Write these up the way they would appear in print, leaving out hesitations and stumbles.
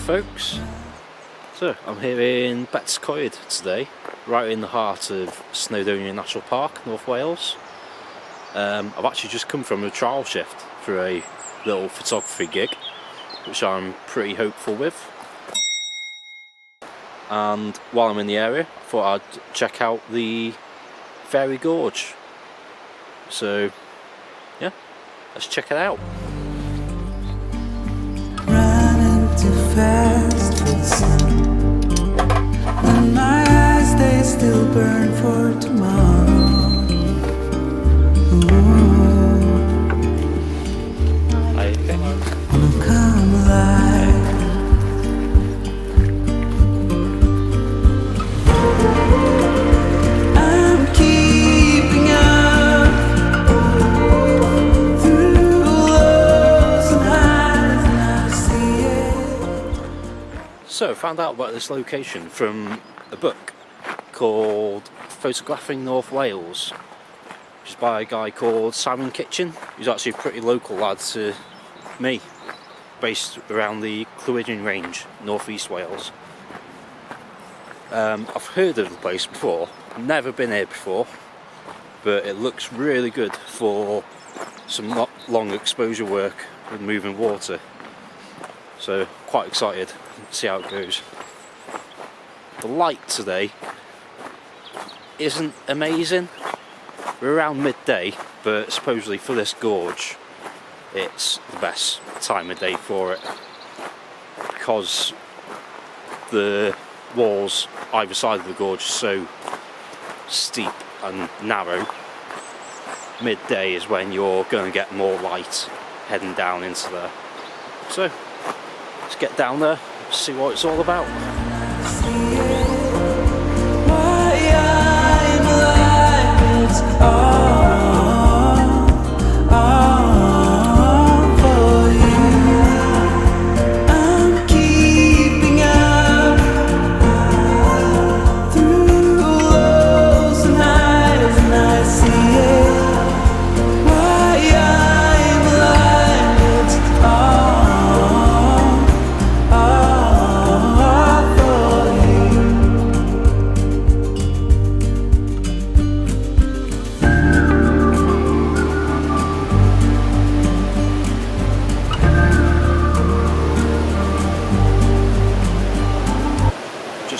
folks, so I'm here in Betws-y-Coed today, right in the heart of Snowdonia National Park, North Wales. I've actually just come from a trial shift for a little photography gig, which I'm pretty hopeful with. And while I'm in the area, I thought I'd check out the fairy gorge. So yeah, let's check it out. Too fast for the sun, and my eyes they still burn for tomorrow. Wanna come alive. I'm keeping up through lows and highs, and I see it. So I found out about this location from a book called Photographing North Wales, which is by a guy called Kitchin, who's actually a pretty local lad to me, based around the Kitchin range, northeast Wales. I've heard of the place before, never been here before, but it looks really good for some long exposure work with moving water. So quite excited to see how it goes. The light today isn't amazing. We're around midday, but supposedly for this gorge it's the best time of day for it, because the walls either side of the gorge are so steep and narrow. Midday is when you're going to get more light heading down into there. So let's get down there, see what it's all about.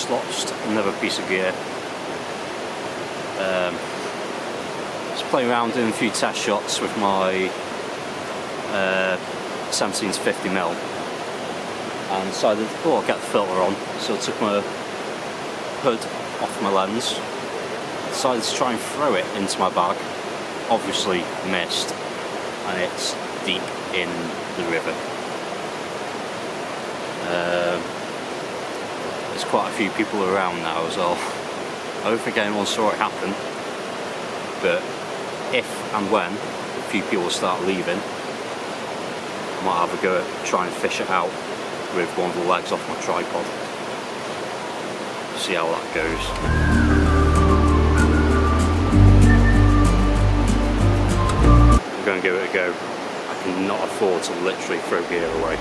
Lost another piece of gear. Just playing around doing a few test shots with my 17 to 50mm, and decided, oh, I'll get the filter on. So I took my hood off my lens, decided to try and throw it into my bag. Obviously missed, and it's deep in the river. There's quite a few people around now as well. I don't think anyone saw it happen, but if and when a few people start leaving, I might have a go at trying to fish it out with one of the legs off my tripod. See how that goes. I'm going to give it a go. I cannot afford to literally throw gear away.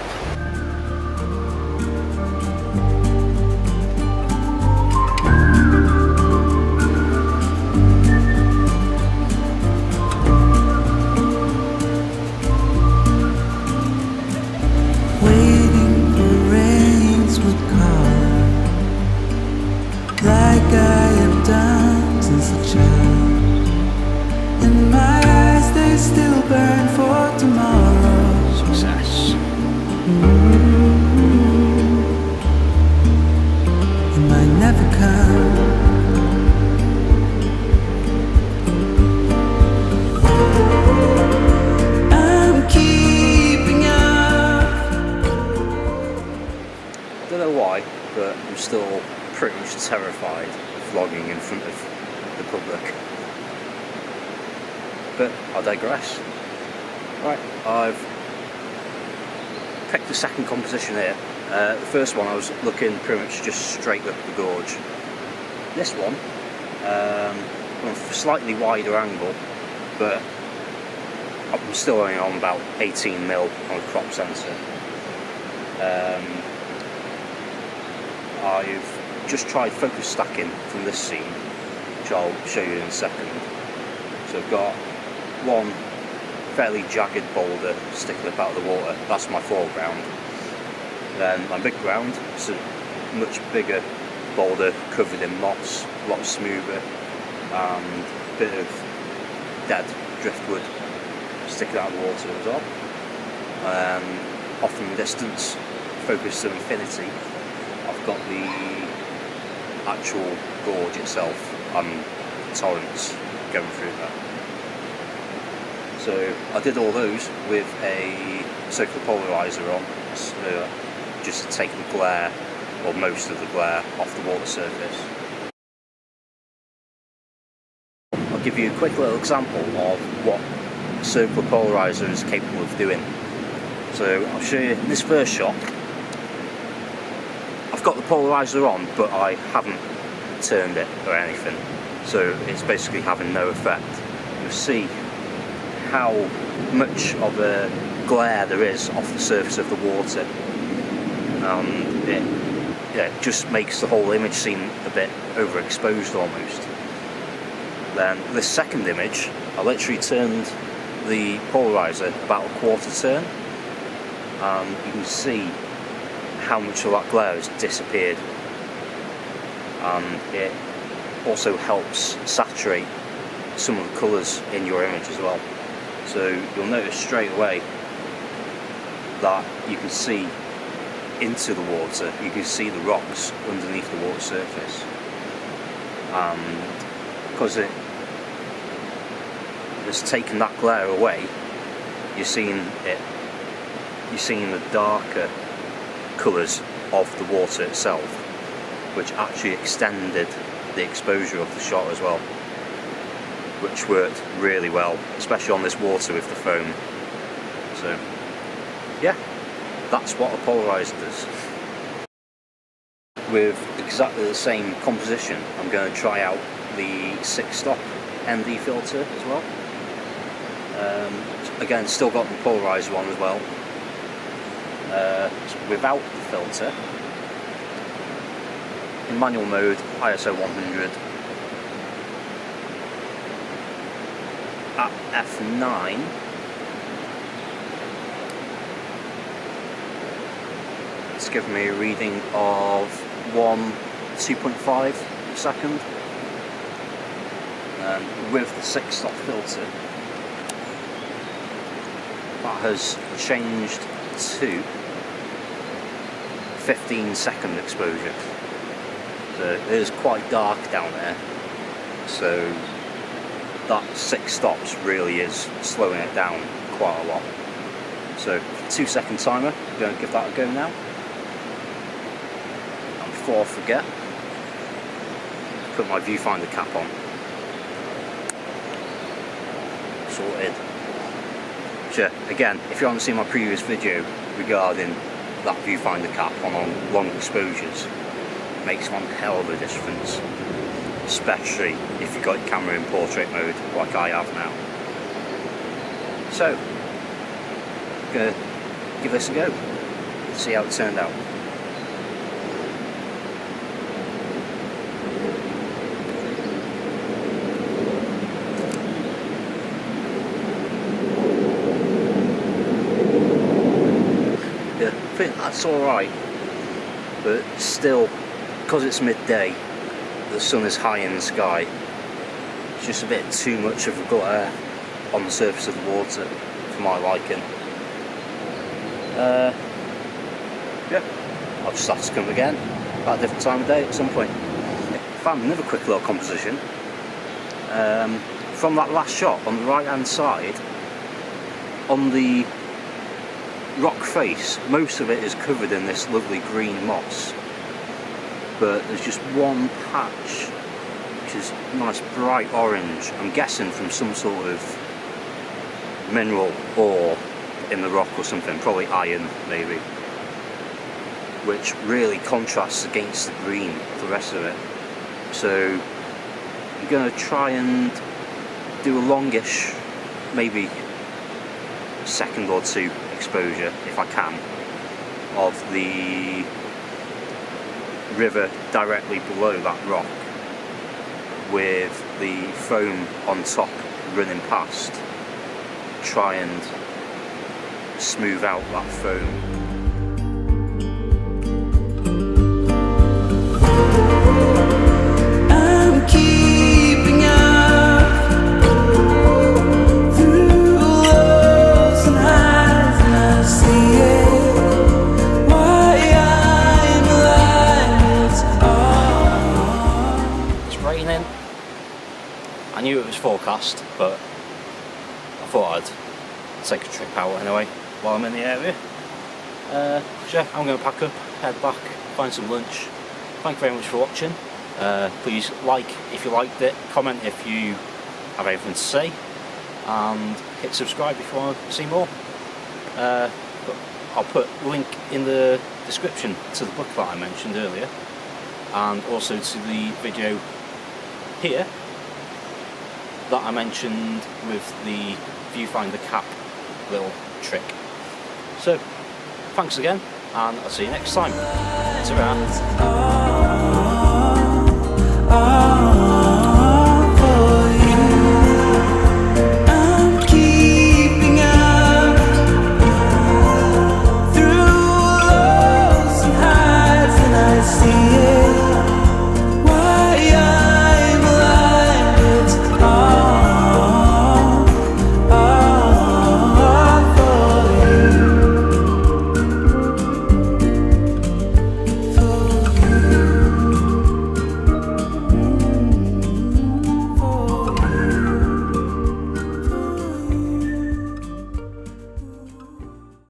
But I'm still pretty much terrified of vlogging in front of the public. But I digress. Right, I've picked the second composition here. The first one I was looking pretty much just straight up the gorge. This one, on a slightly wider angle, but I'm still only on about 18mm on a crop sensor. I've just tried focus stacking from this scene, which I'll show you in a second. So I've got one fairly jagged boulder sticking up out of the water, that's my foreground. Then my midground is a much bigger boulder covered in moss, a lot smoother, and a bit of dead driftwood sticking out of the water as well. Off in the distance, focused to infinity, I've got the actual gorge itself and torrents going through that. So I did all those with a circular polariser on, just to take the glare, or most of the glare, off the water surface. I'll give you a quick little example of what a circular polariser is capable of doing. So I'll show you in this first shot. I've got the polariser on, but I haven't turned it or anything, so it's basically having no effect. You'll see how much of a glare there is off the surface of the water. It just makes the whole image seem a bit overexposed almost. Then this second image, I literally turned the polariser about a quarter turn, and you can see how much of that glare has disappeared, and it also helps saturate some of the colours in your image as well. So you'll notice straight away that you can see into the water, you can see the rocks underneath the water surface, and because it's taken that glare away, you're seeing the darker colours of the water itself, which actually extended the exposure of the shot as well, which worked really well, especially on this water with the foam. So yeah, that's what a polariser does. With exactly the same composition, I'm going to try out the 6-stop ND filter as well. Again, still got the polariser on as well. Without the filter, in manual mode, ISO 100, at f9, it's given me a reading of 2.5 a second, and with the 6-stop filter, that has changed to 15-second exposure. So it is quite dark down there, so that 6 stops really is slowing it down quite a lot. So 2-second timer, I'm going to give that a go now. And before I forget, put my viewfinder cap on. Sorted. So again, if you haven't seen my previous video regarding that viewfinder cap on long exposures, it makes one hell of a difference, especially if you've got your camera in portrait mode like I have now. So, I'm going to give this a go, see how it turned out. I think that's alright, but still, because it's midday, the sun is high in the sky, it's just a bit too much of a glare on the surface of the water for my liking. Yeah, I'll just have to come again at a different time of day at some point. Found another quick little composition. From that last shot on the right hand side, on the rock face, most of it is covered in this lovely green moss, but there's just one patch which is nice bright orange, I'm guessing from some sort of mineral ore in the rock or something, probably iron maybe, which really contrasts against the green of the rest of it. So I'm going to try and do a longish, maybe second or two exposure if I can, of the river directly below that rock with the foam on top running past, try and smooth out that foam. I knew it was forecast, but I thought I'd take a trip out anyway while I'm in the area. So yeah, I'm going to pack up, head back, find some lunch. Thank you very much for watching. Please like if you liked it, comment if you have anything to say, and hit subscribe if you want to see more. I'll put a link in the description to the book that I mentioned earlier, and also to the video here that I mentioned with the viewfinder cap little trick. So thanks again, and I'll see you next time. Ta-ra.